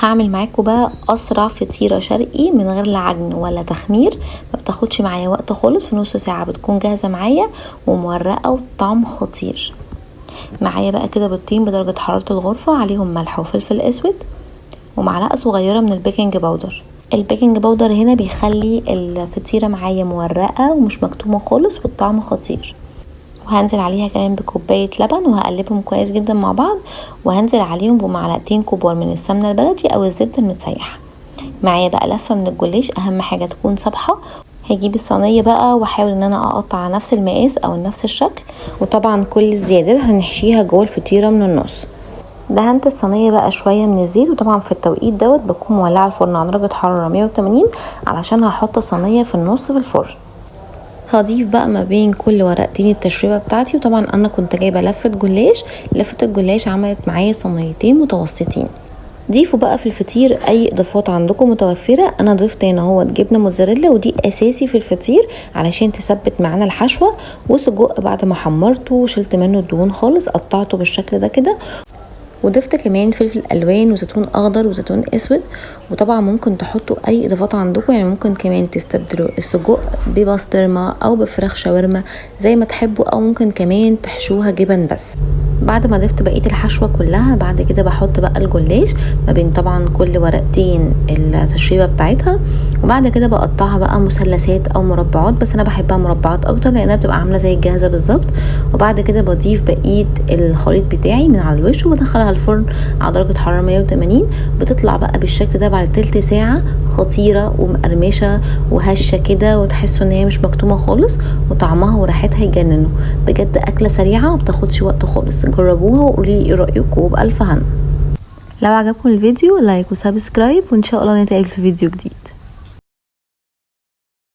هعمل معاكم بقى اسرع فطيره شرقي من غير لا عجن ولا تخمير، ما بتاخدش معايا وقت خالص، في نص ساعه بتكون جاهزه معايا ومورقه وطعم خطير. معايا بقى كده بيضتين بدرجه حراره الغرفه، عليهم ملح وفلفل اسود ومعلقه صغيره من البيكنج باودر. البيكنج باودر هنا بيخلي الفطيره معايا مورقه ومش مكتومه خالص والطعم خطير. وهنزل عليها كمان بكوبايه لبن وهقلبهم كويس جدا مع بعض، وهنزل عليهم بمعلقتين كبار من السمنه البلدي او الزبده المتسيحه. معايا بقى لفه من الجلاش، اهم حاجه تكون صبحه. هجيب الصينيه بقى واحاول ان انا اقطع على نفس المقاس او نفس الشكل، وطبعا كل الزيادات هنحشيها جوه الفطيره من النص. دهنت الصينيه بقى شويه من الزيت، وطبعا في التوقيت دوت بكون مولعه الفرن على درجه حراره 180 علشان هحط الصينيه في النص في الفرن. هضيف بقى ما بين كل ورقتين التشريبه بتاعتي، وطبعا انا كنت جايبه لفه جلاش. لفه الجلاش عملت معايا صينيتين متوسطين. ضيفوا بقى في الفطير اي اضافات عندكم متوفره. انا ضفت هنا هو جبنه موتزاريلا، ودي اساسي في الفطير علشان تثبت معانا الحشوه. وسجق بعد ما حمرته وشلت منه الدهون خالص قطعته بالشكل ده كده، وضفت كمان فلفل الوان وزيتون اخضر وزيتون اسود. وطبعا ممكن تحطوا اي اضافات عندكم، يعني ممكن كمان تستبدلوا السجق ببسطرمه او بفراخ شاورما زي ما تحبوا، او ممكن كمان تحشوها جبن بس. بعد ما ضفت بقيه الحشوه كلها، بعد كده بحط بقى الجلاش ما بين طبعا كل ورقتين التشريبه بتاعتها، وبعد كده بقطعها بقى مثلثات او مربعات، بس انا بحبها مربعات اكتر لانها بتبقى عامله زي الجاهزه بالظبط. وبعد كده بضيف بقيه الخليط بتاعي من على الوش وبدخلها الفرن على درجه حراره 180. بتطلع بقى بالشكل ده بعد تلت ساعه، خطيره ومقرمشه وهشه كده، وتحسوا ان هي مش مكتومه خالص، وطعمها وريحتها يجننوا. بجد اكله سريعه ومبتاخدش وقت خالص، جربوها وقولي ايه رايكم، وبالف هنا. لو عجبكم الفيديو لايك وسبسكرايب، وان شاء الله نتقابل في فيديو جديد.